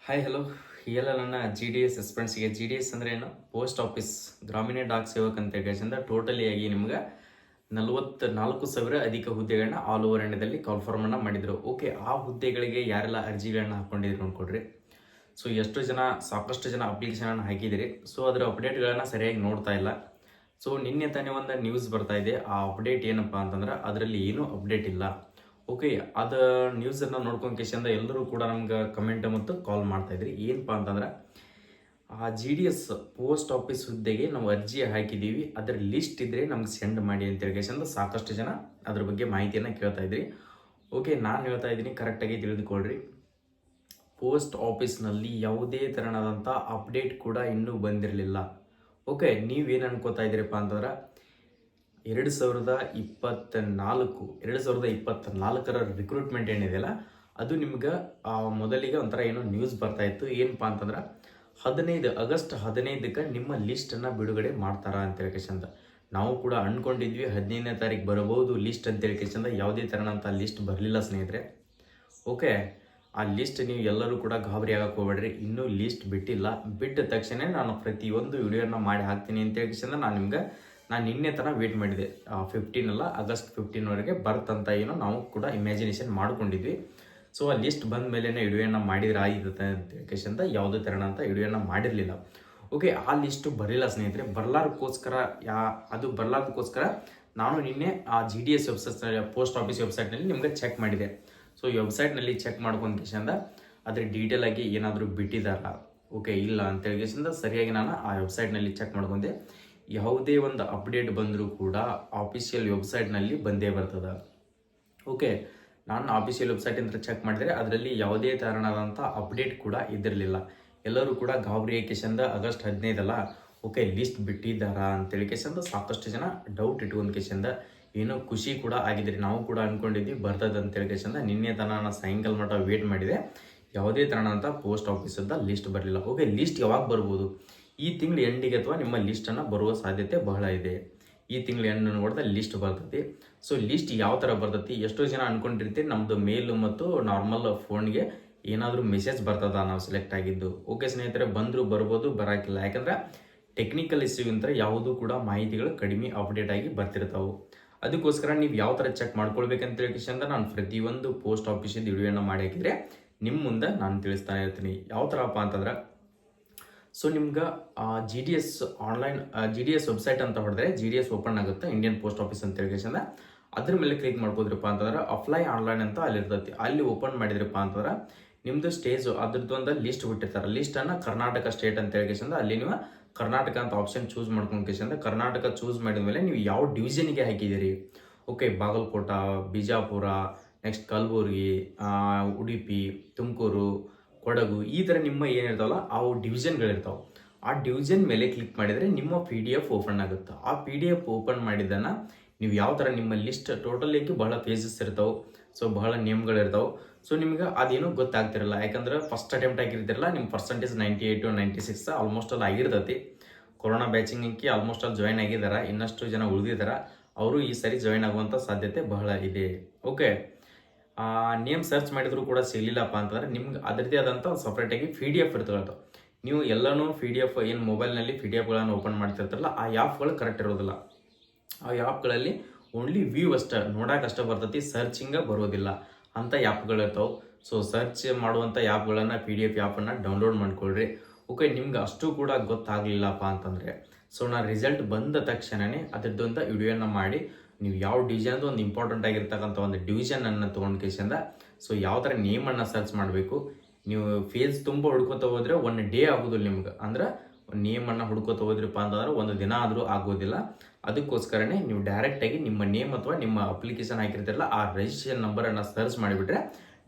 Hi hello ಎಲ್ಲ ನನ್ನ G D S ಎಸ್ಪೆಂಡ್ಸ್ಗೆ ಜಿ ಡಿ ಎಸ್ ಅಂದರೆ ಏನು ಪೋಸ್ಟ್ ಆಫೀಸ್ ಗ್ರಾಮೀಣ ಡಾಕ್ ಸೇವಕ್ ಅಂತ ಹೇಳಿದ್ರೆ ಟೋಟಲಿ ಆಗಿ ನಿಮ್ಗೆ 44,000 ಅಧಿಕ ಹುದ್ದೆಗಳನ್ನ ಆಲ್ ಓವರ್ ಇಂಡಿಯಾದಲ್ಲಿ ಕಾಲ್ಫಾರ್ಮನ್ನು ಮಾಡಿದರು. ಓಕೆ, ಆ ಹುದ್ದೆಗಳಿಗೆ ಯಾರೆಲ್ಲ ಅರ್ಜಿಗಳನ್ನ ಹಾಕ್ಕೊಂಡಿದ್ರು ಅಂದ್ಕೊಡ್ರಿ. ಸೊ ಸಾಕಷ್ಟು ಜನ ಅಪ್ಲಿಕೇಶನನ್ನು ಹಾಕಿದಿರಿ. ಸೊ ಅದರ ಅಪ್ಡೇಟ್ಗಳನ್ನು ಸರಿಯಾಗಿ ನೋಡ್ತಾ ಇಲ್ಲ. ಸೊ ನಿನ್ನೆ ತಾನೇ ಒಂದು ನ್ಯೂಸ್ ಬರ್ತಾ ಇದೆ. ಆ ಅಪ್ಡೇಟ್ ಏನಪ್ಪ ಅಂತಂದ್ರೆ ಅದರಲ್ಲಿ ಏನೂ ಅಪ್ಡೇಟ್ ಇಲ್ಲ. ಓಕೆ, ಅದು ನ್ಯೂಸನ್ನು ನೋಡ್ಕೊಂಡು ಕೇಸಿಂದ ಎಲ್ಲರೂ ಕೂಡ ನಮ್ಗೆ ಕಮೆಂಟ್ ಮತ್ತು ಕಾಲ್ ಮಾಡ್ತಾಯಿದ್ರಿ. ಏನಪ್ಪ ಅಂತಂದ್ರೆ ಆ G D S post office ಹುದ್ದೆಗೆ ನಾವು ಅರ್ಜಿ ಹಾಕಿದ್ದೀವಿ, ಅದರ ಲಿಸ್ಟ್ ಇದ್ದರೆ ನಮ್ಗೆ ಸೆಂಡ್ ಮಾಡಿ ಅಂತೇಳಿ ಕೇಸಿಂದ ಸಾಕಷ್ಟು ಜನ ಅದ್ರ ಬಗ್ಗೆ ಮಾಹಿತಿಯನ್ನು ಕೇಳ್ತಾ ಇದ್ರಿ. ಓಕೆ, ನಾನು ಹೇಳ್ತಾ ಇದ್ದೀನಿ, ಕರೆಕ್ಟಾಗಿ ತಿಳಿದುಕೊಳ್ರಿ. ಪೋಸ್ಟ್ ಆಫೀಸ್ನಲ್ಲಿ ಯಾವುದೇ ಥರನಾದಂಥ ಅಪ್ಡೇಟ್ ಕೂಡ ಇನ್ನೂ ಬಂದಿರಲಿಲ್ಲ. ಓಕೆ, ನೀವೇನು ಅನ್ಕೋತಾ ಇದ್ದೀರಪ್ಪ ಅಂತಂದ್ರೆ 2024ರ ರಿಕ್ರೂಟ್ಮೆಂಟ್ ಏನಿದೆಯಲ್ಲ ಅದು ನಿಮ್ಗೆ ಮೊದಲಿಗೆ ಒಂಥರ ಏನೋ ನ್ಯೂಸ್ ಬರ್ತಾ ಇತ್ತು. ಏನಪ್ಪ ಅಂತಂದ್ರೆ ಆಗಸ್ಟ್ 15ಕ್ಕೆ ನಿಮ್ಮ ಲಿಸ್ಟನ್ನು ಬಿಡುಗಡೆ ಮಾಡ್ತಾರಾ ಅಂತೇಳಿ ಕೇಸಂದ ನಾವು ಕೂಡ ಅಂದ್ಕೊಂಡಿದ್ವಿ 15ನೇ ತಾರೀಕು ಬರಬಹುದು ಲಿಸ್ಟ್ ಅಂತೇಳಿ ಕೇಸಂದ. ಯಾವುದೇ ಥರನಂಥ ಲಿಸ್ಟ್ ಬರಲಿಲ್ಲ ಸ್ನೇಹಿತರೆ. ಓಕೆ, ಆ ಲಿಸ್ಟ್ ನೀವು ಎಲ್ಲರೂ ಕೂಡ ಗಾಬರಿ ಆಗಕ್ಕೆ ಹೋಗ್ಬೇಡ್ರಿ. ಇನ್ನೂ ಲಿಸ್ಟ್ ಬಿಟ್ಟಿಲ್ಲ. ಬಿಟ್ಟ ತಕ್ಷಣ ನಾನು ಪ್ರತಿಯೊಂದು ವಿಡಿಯೋನ ಮಾಡಿ ಹಾಕ್ತೀನಿ ಅಂತೇಳಿ ಕೇಸಂದ ನಾನು ನಿನ್ನೆ ತನಕ ವೇಟ್ ಮಾಡಿದೆ. 15 ಅಲ್ಲ, ಆಗಸ್ಟ್ 15ವರೆಗೆ ಬರ್ತಂತ ಏನೋ ನಾವು ಕೂಡ ಇಮ್ಯಾಜಿನೇಷನ್ ಮಾಡ್ಕೊಂಡಿದ್ವಿ. ಸೊ ಆ ಲಿಸ್ಟ್ ಬಂದ ಮೇಲೇ ವಿಡಿಯೋನ ಮಾಡಿದ್ರೆ ಆಗಿರುತ್ತೆ ಅಂತ ಕೇಸಂತ ಯಾವುದೇ ಥರನಂತ ವಿಡಿಯೋನ ಮಾಡಿರಲಿಲ್ಲ. ಓಕೆ, ಆ ಲಿಸ್ಟು ಬರಲಿಲ್ಲ ಸ್ನೇಹಿತರೆ. ಬರಲಾರ್ದಕ್ಕೋಸ್ಕರ ನಾನು ನಿನ್ನೆ ಆ G D S post office ವೆಬ್ಸೈಟ್ನಲ್ಲಿ ನಿಮ್ಗೆ ಚೆಕ್ ಮಾಡಿದೆ. ಸೊ ಈ ವೆಬ್ಸೈಟ್ನಲ್ಲಿ ಚೆಕ್ ಮಾಡ್ಕೊಂಡು ಕೇಸಂದ ಅದ್ರ ಡೀಟೇಲ್ ಆಗಿ ಏನಾದರೂ ಬಿಟ್ಟಿದ್ದಾರಾ, ಓಕೆ ಇಲ್ಲ ಅಂತೇಳಿ ಕೇಸಂದ ಸರಿಯಾಗಿ ನಾನು ಆ ವೆಬ್ಸೈಟ್ನಲ್ಲಿ ಚೆಕ್ ಮಾಡ್ಕೊಂಡೆ. ಯಾವುದೇ ಒಂದು ಅಪ್ಡೇಟ್ ಬಂದರೂ ಕೂಡ ಆಫಿಷಿಯಲ್ ವೆಬ್ಸೈಟ್ನಲ್ಲಿ ಬಂದೇ ಬರ್ತದೆ. ಓಕೆ, ನಾನು ಆಫಿಷಿಯಲ್ ವೆಬ್ಸೈಟಿಂದ ಚೆಕ್ ಮಾಡಿದರೆ ಅದರಲ್ಲಿ ಯಾವುದೇ ಥರನಾದಂಥ ಅಪ್ಡೇಟ್ ಕೂಡ ಇದಿರಲಿಲ್ಲ. ಎಲ್ಲರೂ ಕೂಡ ಗಾಬರಿ ಕೇಸಂದ ಆಗಸ್ಟ್ 15 ಅಲ್ಲ, ಓಕೆ ಲಿಸ್ಟ್ ಬಿಟ್ಟಿದ್ದಾರಾ ಅಂತೇಳಿ ಕೇಸಂದ ಸಾಕಷ್ಟು ಜನ ಡೌಟ್ ಇಟ್ಕೊಂಡು ಕೇಸಂದ ಏನೋ ಖುಷಿ ಕೂಡ ಆಗಿದ್ರಿ. ನಾವು ಕೂಡ ಅಂದ್ಕೊಂಡಿದ್ವಿ ಬರ್ತದೆ ಅಂತೇಳಿ ಕೇಸಂದ ನಿನ್ನೆ ನಾನು ಸಾಯಂಕಾಲ ಮಟ್ಟ ವೇಟ್ ಮಾಡಿದೆ. ಯಾವುದೇ ಥರನಾದಂಥ ಪೋಸ್ಟ್ ಆಫೀಸದ ಲಿಸ್ಟ್ ಬರಲಿಲ್ಲ. ಓಕೆ, ಲಿಸ್ಟ್ ಯಾವಾಗ ಬರ್ಬೋದು? ಈ ತಿಂಗಳು ಎಂಡಿಗೆ ಅಥವಾ ನಿಮ್ಮ ಲಿಸ್ಟನ್ನು ಬರುವ ಸಾಧ್ಯತೆ ಬಹಳ ಇದೆ. ಈ ತಿಂಗಳು ಎಂಡ್ ನೋಡಿದ್ರೆ ಲಿಸ್ಟ್ ಬರ್ತೈತಿ. ಸೊ ಲಿಸ್ಟ್ ಯಾವ ಥರ ಬರ್ತೈತಿ, ಎಷ್ಟೋ ಜನ ಅಂದ್ಕೊಂಡಿರ್ತೀವಿ ನಮ್ಮದು ಮೇಲು ಮತ್ತು ನಾರ್ಮಲ್ ಫೋನ್ಗೆ ಏನಾದರೂ ಮೆಸೇಜ್ ಬರ್ತದ ನಾವು ಸೆಲೆಕ್ಟ್ ಆಗಿದ್ದು. ಓಕೆ ಸ್ನೇಹಿತರೆ, ಬಂದರೂ ಬರ್ಬೋದು, ಬರೋಕ್ಕಿಲ್ಲ. ಯಾಕಂದರೆ ಟೆಕ್ನಿಕಲ್ ಇಶ್ಯೂ ಅಂತ ಯಾವುದೂ ಕೂಡ ಮಾಹಿತಿಗಳು ಕಡಿಮೆ ಅಪ್ಡೇಟ್ ಆಗಿ ಬರ್ತಿರ್ತಾವೆ. ಅದಕ್ಕೋಸ್ಕರ ನೀವು ಯಾವ ಥರ ಚೆಕ್ ಮಾಡ್ಕೊಳ್ಬೇಕಂತ ಹೇಳಿ ನಾನು ಪ್ರತಿಯೊಂದು ಪೋಸ್ಟ್ ಆಫೀಸಿಂದ ವಿಡಿಯೋನ ಮಾಡಿ ಹಾಕಿದರೆ ನಿಮ್ಮ ಮುಂದೆ ನಾನು ತಿಳಿಸ್ತಾನೆ ಇರ್ತೀನಿ. ಯಾವ ಥರಪ್ಪ ಅಂತಂದ್ರೆ, ಸೊ ನಿಮ್ಗೆ ಜಿ ಡಿ ಎಸ್ ವೆಬ್ಸೈಟ್ ಅಂತ ಹೊಡೆದ್ರೆ ಜಿ ಡಿ ಎಸ್ ಓಪನ್ ಆಗುತ್ತೆ, ಇಂಡಿಯನ್ ಪೋಸ್ಟ್ ಆಫೀಸ್ ಅಂತ ಹೇಳಿ ಅದ್ರ ಮೇಲೆ ಕ್ಲಿಕ್ ಮಾಡ್ಬೋದ್ರಪ್ಪ ಅಂತಂದ್ರೆ ಅಪ್ಲೈ ಆನ್ಲೈನ್ ಅಂತ ಅಲ್ಲಿ ಇರ್ತೈತಿ. ಅಲ್ಲಿ ಓಪನ್ ಮಾಡಿದ್ರಪ್ಪ ಅಂತಂದ್ರೆ ನಿಮ್ಮದು ಸ್ಟೇಜು ಅದ್ರದ್ದು ಒಂದು ಲಿಸ್ಟ್ ಬಿಟ್ಟಿರ್ತಾರೆ. ಲಿಸ್ಟನ್ನು ಕರ್ನಾಟಕ ಸ್ಟೇಟ್ ಅಂತ ಹೇಳಿ ಅಲ್ಲಿ ನೀವು ಕರ್ನಾಟಕ ಅಂತ ಆಪ್ಷನ್ ಚೂಸ್ ಮಾಡ್ಕೊಂಡು ಕರ್ನಾಟಕ ಚೂಸ್ ಮಾಡಿದ ಮೇಲೆ ನೀವು ಯಾವ ಡಿವಿಷನ್ಗೆ ಹಾಕಿದ್ದೀರಿ. ಓಕೆ, ಬಾಗಲಕೋಟ, ಬಿಜಾಪುರ, ನೆಕ್ಸ್ಟ್ ಕಲಬುರ್ಗಿ, ಉಡುಪಿ, ತುಮಕೂರು, ಕೊಡಗು, ಈ ಥರ ನಿಮ್ಮ ಏನಿರ್ತಾವಲ್ಲ ಆ ಡಿವಿಷನ್ಗಳಿರ್ತಾವೆ. ಆ ಡಿವಿಷನ್ ಮೇಲೆ ಕ್ಲಿಕ್ ಮಾಡಿದರೆ ನಿಮ್ಮ PDF ಓಪನ್ ಆಗುತ್ತೆ. ಆ PDF ಓಪನ್ ಮಾಡಿದ್ದನ್ನು ನೀವು ಯಾವ ಥರ ನಿಮ್ಮ ಲಿಸ್ಟ್ ಟೋಟಲಿ ಬಹಳ ಪೇಜಸ್ ಇರ್ತಾವೆ. ಸೊ ಬಹಳ ನೇಮ್ಗಳಿರ್ತಾವೆ. ಸೊ ನಿಮ್ಗೆ ಅದೇನೂ ಗೊತ್ತಾಗ್ತಿರಲ್ಲ. ಯಾಕಂದ್ರೆ ಫಸ್ಟ್ ಅಟೆಂಪ್ಟ್ ಆಗಿರ್ತಿರಲ್ಲ, ನಿಮ್ಮ ಪರ್ಸೆಂಟೇಜ್ 98 96 ಆಲ್ಮೋಸ್ಟ್ ಅಲ್ಲಿ ಆಗಿರ್ತೈತಿ. ಕೊರೋನಾ ಬ್ಯಾಚಿಂಗಕ್ಕೆ ಆಲ್ಮೋಸ್ಟ್ ಅಲ್ಲಿ ಜಾಯ್ನ್ ಆಗಿದ್ದಾರೆ. ಇನ್ನಷ್ಟು ಜನ ಉಳಿದಿದ್ದಾರೆ, ಅವರು ಈ ಸರಿ ಜಾಯ್ನ್ ಆಗುವಂಥ ಸಾಧ್ಯತೆ ಬಹಳ ಇದೆ. ಓಕೆ, ನೇಮ್ ಸರ್ಚ್ ಮಾಡಿದ್ರು ಕೂಡ ಸಿಗಲಿಲ್ಲಪ್ಪ ಅಂತಂದರೆ ನಿಮ್ಗೆ ಅದರದ್ದೇ ಆದಂಥ ಸಪ್ರೇಟಾಗಿ PDF ಇರ್ತವೆ. ನೀವು ಎಲ್ಲನೂ PDF ಏನು ಮೊಬೈಲ್ನಲ್ಲಿ PDF ಓಪನ್ ಮಾಡ್ತಿರ್ತಾರಲ್ಲ ಆ ಆ್ಯಪ್ಗಳು ಕರೆಕ್ಟ್ ಇರೋದಿಲ್ಲ. ಆ ಆ್ಯಪ್ಗಳಲ್ಲಿ ಓನ್ಲಿ ವ್ಯೂ ಅಷ್ಟೇ ನೋಡೋಕೆ ಬರ್ತೈತಿ, ಸರ್ಚಿಂಗ ಬರೋದಿಲ್ಲ ಅಂಥ ಆ್ಯಪ್ಗಳಿರ್ತಾವೆ. ಸೊ ಸರ್ಚ್ ಮಾಡುವಂಥ ಆ್ಯಪ್ಗಳನ್ನು PDF ಆ್ಯಪನ್ನು ಡೌನ್ಲೋಡ್ ಮಾಡ್ಕೊಳ್ರಿ. ಓಕೆ, ನಿಮ್ಗೆ ಅಷ್ಟು ಕೂಡ ಗೊತ್ತಾಗಲಿಲ್ಲಪ್ಪ ಅಂತಂದರೆ ಸೊ ನಾನು ರಿಸಲ್ಟ್ ಬಂದ ತಕ್ಷಣವೇ ಅದರದ್ದೊಂದು ವಿಡಿಯೋನ ಮಾಡಿ ನೀವು ಯಾವ ಡಿವಿಷನ್ದು ಒಂದು ಇಂಪಾರ್ಟೆಂಟ್ ಆಗಿರ್ತಕ್ಕಂಥ ಒಂದು ಡಿವಿಷನನ್ನು ತೊಗೊಂಡು ಕೇಸಿಂದ ಸೊ ಯಾವ ಥರ ನೇಮನ್ನು ಸರ್ಚ್ ಮಾಡಬೇಕು. ನೀವು ಫೇಸ್ ತುಂಬ ಹುಡ್ಕೋತ ಹೋದರೆ 1 ಡೇ ಆಗೋದಿಲ್ಲ ನಿಮ್ಗೆ. ಅಂದ್ರೆ ನೇಮನ್ನು ಹುಡ್ಕೋತ ಹೋದ್ರಪ್ಪ ಅಂತಂದ್ರೆ 1 ದಿನ ಆದರೂ ಆಗೋದಿಲ್ಲ. ಅದಕ್ಕೋಸ್ಕರನೇ ನೀವು ಡೈರೆಕ್ಟಾಗಿ ನಿಮ್ಮ ನೇಮ್ ಅಥವಾ ನಿಮ್ಮ ಅಪ್ಲಿಕೇಶನ್ ಹಾಕಿರ್ತಿರಲ್ಲ ಆ ರಿಜಿಸ್ಟ್ರೇಷನ್ ನಂಬರನ್ನು ಸರ್ಚ್ ಮಾಡಿಬಿಟ್ರೆ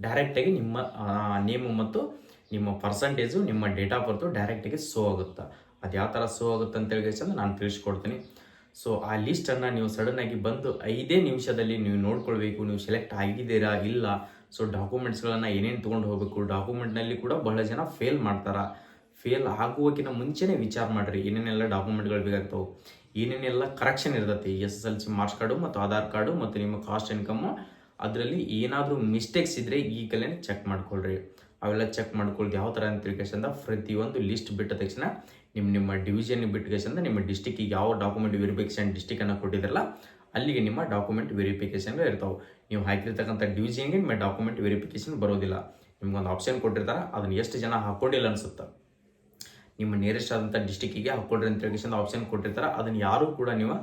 ಡೈರೆಕ್ಟಾಗಿ ನಿಮ್ಮ ನೇಮು ಮತ್ತು ನಿಮ್ಮ ಪರ್ಸಂಟೇಜು, ನಿಮ್ಮ ಡೇಟ್ ಆಫ್ ಬರ್ತು ಡೈರೆಕ್ಟಾಗಿ ಶೋ ಆಗುತ್ತೆ. ಅದು ಯಾವ ಥರ ಶೋ ಆಗುತ್ತೆ ಅಂತೇಳಿ ಕೇಸಿಂದ ನಾನು ತಿಳಿಸ್ಕೊಡ್ತೀನಿ. ಸೊ ಆ ಲಿಸ್ಟನ್ನು ನೀವು ಸಡನ್ನಾಗಿ ಬಂದು 5 ನಿಮಿಷದಲ್ಲಿ ನೀವು ನೋಡ್ಕೊಳ್ಬೇಕು, ನೀವು ಸೆಲೆಕ್ಟ್ ಆಗಿದ್ದೀರಾ ಇಲ್ಲ. ಸೊ ಡಾಕ್ಯುಮೆಂಟ್ಸ್ಗಳನ್ನು ಏನೇನು ತೊಗೊಂಡು ಹೋಗಬೇಕು. ಡಾಕ್ಯುಮೆಂಟ್ನಲ್ಲಿ ಕೂಡ ಬಹಳ ಜನ ಫೇಲ್ ಮಾಡ್ತಾರೆ. ಫೇಲ್ ಆಗುವಕ್ಕಿಂತ ಮುಂಚೆನೇ ವಿಚಾರ ಮಾಡಿರಿ ಏನೇನೆಲ್ಲ ಡಾಕ್ಯುಮೆಂಟ್ಗಳು ಬೇಕಾಗ್ತವೆ, ಏನೇನೆಲ್ಲ ಕರೆಕ್ಷನ್ ಇರ್ತೈತಿ. SSLC ಮಾರ್ಕ್ಸ್ ಕಾರ್ಡು ಮತ್ತು ಆಧಾರ್ ಕಾರ್ಡು ಮತ್ತು ನಿಮ್ಮ ಕಾಸ್ಟ್ ಇನ್ಕಮ್ಮು ಅದರಲ್ಲಿ ಏನಾದರೂ ಮಿಸ್ಟೇಕ್ಸ್ ಇದ್ದರೆ ಈಗಲೇ ಚೆಕ್ ಮಾಡ್ಕೊಳ್ರಿ. ಅವೆಲ್ಲ ಚೆಕ್ ಮಾಡ್ಕೊಳ್ದು ಯಾವ ಥರ ಅಂತ ತಿಳ್ಕೇಶಂದ ಪ್ರತಿಯೊಂದು ಲಿಸ್ಟ್ ಬಿಟ್ಟ ತಕ್ಷಣ ನಿಮ್ಮ ಡಿವಿಷನ್ ಬಿಟ್ಟುಕೇಶಂದ ನಿಮ್ಮ ಡಿಸ್ಟಿಕ್ಕಿಗೆ ಯಾವ ಡಾಕ್ಯುಮೆಂಟ್ ವೆರಿಫಿಕೇಷನ್ ಡಿಸ್ಟಿಕನ್ನು ಕೊಟ್ಟಿದ್ರಲ್ಲ ಅಲ್ಲಿಗೆ ನಿಮ್ಮ ಡಾಕ್ಯುಮೆಂಟ್ ವೆರಿಫಿಕೇಷನ್ ಇರ್ತಾವೆ. ನೀವು ಹಾಕಿರ್ತಕ್ಕಂಥ ಡಿವಿಷನ್ಗೆ ನಿಮ್ಮ ಡಾಕ್ಯುಮೆಂಟ್ ವೆರಿಫಿಕೇಷನ್ ಬರೋದಿಲ್ಲ. ನಿಮ್ಗೊಂದು ಆಪ್ಷನ್ ಕೊಟ್ಟಿರ್ತಾರೆ, ಅದನ್ನು ಎಷ್ಟು ಜನ ಹಾಕ್ಕೊಂಡಿಲ್ಲ ಅನಿಸುತ್ತೆ, ನಿಮ್ಮ ನಿಯರೆಸ್ಟ್ ಆದಂಥ ಡಿಸ್ಟಿಕ್ಕಿಗೆ ಹಾಕ್ಕೊಡ್ರಿ ಅಂತ ಹೇಳ್ಕೇಶಂದ ಆಪ್ಷನ್ ಕೊಟ್ಟಿರ್ತಾರೆ. ಅದನ್ನು ಯಾರೂ ಕೂಡ ನೀವು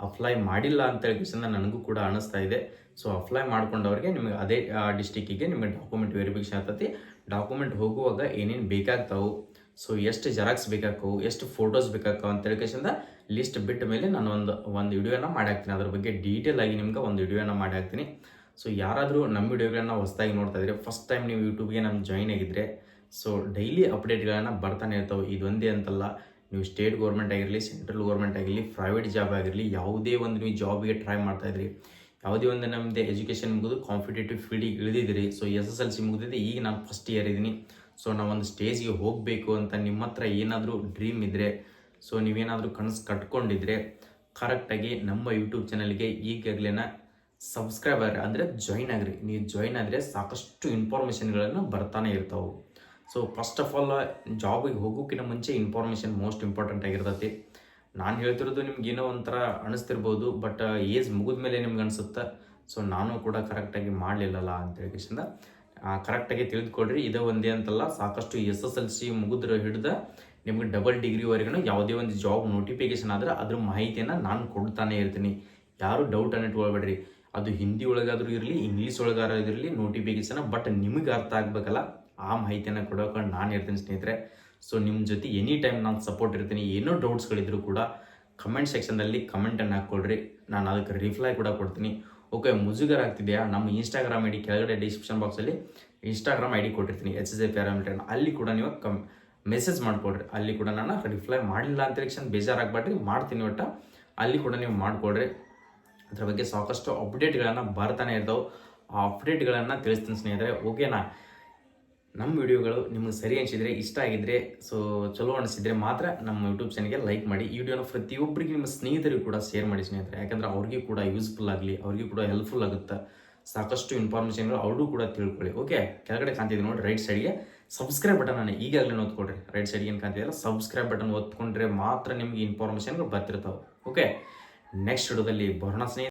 ಅಪ್ಲೈ ಮಾಡಿಲ್ಲ ಅಂತ ಹೇಳ್ಕೇಶಂದ ನನಗೂ ಕೂಡ ಅನಿಸ್ತಾ ಇದೆ. ಸೊ ಅಪ್ಲೈ ಮಾಡ್ಕೊಂಡವ್ರಿಗೆ ನಿಮಗೆ ಅದೇ ಡಿಸ್ಟಿಕ್ಕಿಗೆ ನಿಮಗೆ ಡಾಕ್ಯುಮೆಂಟ್ ವೆರಿಫಿಕೇಷನ್ ಆಗ್ತೈತಿ. ಡಾಕ್ಯುಮೆಂಟ್ ಹೋಗುವಾಗ ಏನೇನು ಬೇಕಾಗ್ತಾವೆ, ಸೊ ಎಷ್ಟು ಜೆರಾಕ್ಸ್ ಬೇಕಾಗ್ತವೆ, ಎಷ್ಟು ಫೋಟೋಸ್ ಬೇಕಾಗ್ತವೆ ಅಂತ ಹೇಳ್ಕೇಶಂದ ಲಿಸ್ಟ್ ಬಿಟ್ಟ ಮೇಲೆ ನಾನು ಒಂದು ವಿಡಿಯೋನ ಮಾಡಿ ಹಾಕ್ತೀನಿ. ಅದ್ರ ಬಗ್ಗೆ ಡೀಟೇಲ್ ಆಗಿ ನಿಮ್ಗೆ ಒಂದು ವಿಡಿಯೋನ ಮಾಡಿ ಹಾಕ್ತೀನಿ. ಸೊ ಯಾರಾದರೂ ನಮ್ಮ ವಿಡಿಯೋಗಳನ್ನ ಹೊಸದಾಗಿ ನೋಡ್ತಾ ಇದ್ರೆ, ಫಸ್ಟ್ ಟೈಮ್ ನೀವು ಯೂಟ್ಯೂಬ್ಗೆ ನಮ್ಮ ಜಾಯಿನ್ ಆಗಿದ್ದರೆ, ಸೊ ಡೈಲಿ ಅಪ್ಡೇಟ್ಗಳನ್ನು ಬರ್ತಾನೆ ಇರ್ತಾವೆ. ಇದೊಂದೇ ಅಂತಲ್ಲ, ನೀವು ಸ್ಟೇಟ್ ಗೌರ್ಮೆಂಟ್ ಆಗಿರಲಿ, ಸೆಂಟ್ರಲ್ ಗೌರ್ಮೆಂಟ್ ಆಗಿರಲಿ, ಪ್ರೈವೇಟ್ ಜಾಬ್ ಆಗಿರಲಿ, ಯಾವುದೇ ಒಂದು ನೀವು ಜಾಬಿಗೆ ಟ್ರೈ ಮಾಡ್ತಾಯಿದ್ರಿ, ಯಾವುದೇ ಒಂದು ನಮ್ಮದು ಎಜುಕೇಷನ್ ಮುಗಿದು ಕಾಂಪಿಟೇಟಿವ್ ಫೀಲ್ಡಿಗೆ ಇಳಿದಿದ್ದೀರಿ. ಸೊ SSLC ಮುಗಿದಿದೆ, ಈಗ ನಾನು ಫಸ್ಟ್ ಇಯರ್ ಇದ್ದೀನಿ. ಸೊ ನಾವೊಂದು ಸ್ಟೇಜ್ಗೆ ಹೋಗಬೇಕು ಅಂತ ನಿಮ್ಮ ಹತ್ರ ಏನಾದರೂ ಡ್ರೀಮ್ ಇದ್ದರೆ, ಸೊ ನೀವೇನಾದರೂ ಕನಸು ಕಟ್ಕೊಂಡಿದ್ರೆ ಕರೆಕ್ಟಾಗಿ ನಮ್ಮ ಯೂಟ್ಯೂಬ್ ಚಾನಲ್ಗೆ ಈಗಾಗಲೇ ಸಬ್ಸ್ಕ್ರೈಬರ್ ಅಂದರೆ ಜಾಯ್ನ್ ಆಗಿರಿ. ನೀವು ಜಾಯ್ನ್ ಆದರೆ ಸಾಕಷ್ಟು ಇನ್ಫಾರ್ಮೇಷನ್ಗಳನ್ನು ಬರ್ತಾನೆ ಇರ್ತಾವೆ. ಸೊ ಫಸ್ಟ್ ಆಫ್ ಆಲ್ ಜಾಬಿಗೆ ಹೋಗೋಕ್ಕಿಂತ ಮುಂಚೆ ಇನ್ಫಾರ್ಮೇಷನ್ ಮೋಸ್ಟ್ ಇಂಪಾರ್ಟೆಂಟ್ ಆಗಿರ್ತೈತಿ. ನಾನು ಹೇಳ್ತಿರೋದು ನಿಮ್ಗೆ ಏನೋ ಒಂಥರ ಅನಿಸ್ತಿರ್ಬೋದು, ಬಟ್ ಏಜ್ ಮುಗಿದ ಮೇಲೆ ನಿಮ್ಗೆ ಅನಿಸುತ್ತೆ, ಸೊ ನಾನು ಕೂಡ ಕರೆಕ್ಟಾಗಿ ಮಾಡಲಿಲ್ಲಲ್ಲ ಅಂತ ಹೇಳಿಕಿಂದ ಕರೆಕ್ಟಾಗಿ ತಿಳಿದುಕೊಡ್ರಿ. ಇದೇ ಒಂದೇ ಅಂತಲ್ಲ, ಸಾಕಷ್ಟು SSLC ಮುಗಿದ್ರೆ ಹಿಡಿದ ನಿಮ್ಗೆ ಡಬಲ್ ಡಿಗ್ರಿವರೆಗೂ ಯಾವುದೇ ಒಂದು ಜಾಬ್ ನೋಟಿಫಿಕೇಶನ್ ಆದರೆ ಅದ್ರ ಮಾಹಿತಿಯನ್ನು ನಾನು ಕೊಡ್ತಾನೆ ಇರ್ತೀನಿ. ಯಾರು ಡೌಟನ್ನು ಇಟ್ಕೊಳ್ಬೇಡ್ರಿ. ಅದು ಹಿಂದಿ ಒಳಗಾದರೂ ಇರಲಿ, ಇಂಗ್ಲೀಷ್ ಒಳಗಾದ್ರೂ ಇರಲಿ ನೋಟಿಫಿಕೇಶನ್, ಬಟ್ ನಿಮಗೆ ಅರ್ಥ ಆಗಬೇಕಲ್ಲ, ಆ ಮಾಹಿತಿಯನ್ನು ಕೊಡೋಕೆ ನಾನು ಇರ್ತೀನಿ ಸ್ನೇಹಿತರೆ. ಸೊ ನಿಮ್ಮ ಜೊತೆ ಎನಿ ಟೈಮ್ ನಾನು ಸಪೋರ್ಟ್ ಇರ್ತೀನಿ. ಏನೋ ಡೌಟ್ಸ್ಗಳಿದ್ರು ಕೂಡ ಕಮೆಂಟ್ ಸೆಕ್ಷನ್ದಲ್ಲಿ ಕಮೆಂಟನ್ನು ಹಾಕ್ಕೊಳ್ರಿ, ನಾನು ಅದಕ್ಕೆ ರಿಪ್ಲೈ ಕೂಡ ಕೊಡ್ತೀನಿ. ಓಕೆ, ಮುಜುಗರ ಆಗ್ತಿದೆಯಾ, ನಮ್ಮ ಇನ್ಸ್ಟಾಗ್ರಾಮ್ ಐಡಿ ಕೆಳಗಡೆ ಡಿಸ್ಕ್ರಿಪ್ಷನ್ ಬಾಕ್ಸಲ್ಲಿ ಇನ್ಸ್ಟಾಗ್ರಾಮ್ ಐಡಿ ಕೊಟ್ಟಿರ್ತೀನಿ, HSA ಪ್ಯಾರಾಮೀಟರ್. ಅಲ್ಲಿ ಕೂಡ ನೀವು ಮೆಸೇಜ್ ಮಾಡಿಕೊಡ್ರಿ, ಅಲ್ಲಿ ಕೂಡ ನಾನು ರಿಪ್ಲೈ ಮಾಡಲಿಲ್ಲ ಅಂತ ಹೇಳಿ ಬೇಜಾರಾಗಬೇಡ್ರಿ, ಮಾಡ್ತೀನಿ ಒಟ್ಟು. ಅಲ್ಲಿ ಕೂಡ ನೀವು ಮಾಡಿಕೊಡ್ರಿ. ಅದ್ರ ಬಗ್ಗೆ ಸಾಕಷ್ಟು ಅಪ್ಡೇಟ್ಗಳನ್ನು ಬರ್ತಾನೆ ಇರ್ತಾವೆ. ಆ ಅಪ್ಡೇಟ್ಗಳನ್ನು ತಿಳಿಸ್ತೀನಿ ಸ್ನೇಹಿತರೆ. ಓಕೆನಾ? ನಮ್ಮ ವಿಡಿಯೋಗಳು ನಿಮಗೆ ಸರಿ ಅನಿಸಿದರೆ, ಇಷ್ಟ ಆಗಿದ್ದರೆ, ಸೊ ಚಲೋ ಅನಿಸಿದರೆ ಮಾತ್ರ ನಮ್ಮ ಯೂಟ್ಯೂಬ್ ಚಾನಲ್ಗೆ ಲೈಕ್ ಮಾಡಿ. ಈ ವಿಡಿಯೋನ ಪ್ರತಿಯೊಬ್ಬರಿಗೆ ನಿಮ್ಮ ಸ್ನೇಹಿತರಿಗೂ ಕೂಡ ಶೇರ್ ಮಾಡಿ ಸ್ನೇಹಿತರೆ. ಯಾಕಂದರೆ ಅವ್ರಿಗೂ ಕೂಡ ಯೂಸ್ಫುಲ್ ಆಗಲಿ, ಅವ್ರಿಗೂ ಕೂಡ ಹೆಲ್ಪ್ಫುಲ್ ಆಗುತ್ತೆ. ಸಾಕಷ್ಟು ಇನ್ಫಾರ್ಮೇಷನ್ಗಳು ಅವ್ರಿಗೂ ಕೂಡ ತಿಳ್ಕೊಳ್ಳಿ. ಓಕೆ, ಕೆಳಗಡೆ ಕಾಣ್ತಿದೆ ನೋಡಿ ರೈಟ್ ಸೈಡ್ಗೆ ಸಬ್ಸ್ಕ್ರೈಬ್ ಬಟನ್ ಈಗಾಗಲೇ ಒತ್ಕೊಡ್ರಿ. ರೈಟ್ ಸೈಡ್ಗೆ ಏನು ಕಾಣ್ತಿದೆಯಲ್ಲ ಸಬ್ಸ್ಕ್ರೈಬ್ ಬಟನ್ ಒತ್ಕೊಂಡ್ರೆ ಮಾತ್ರ ನಿಮಗೆ ಇನ್ಫಾರ್ಮೇಷನ್ಗಳು ಬರ್ತಿರ್ತಾವೆ. ಓಕೆ, ನೆಕ್ಸ್ಟ್ ವಿಡಿಯೋದಲ್ಲಿ ಬರೋಣ ಸ್ನೇಹಿತರೆ.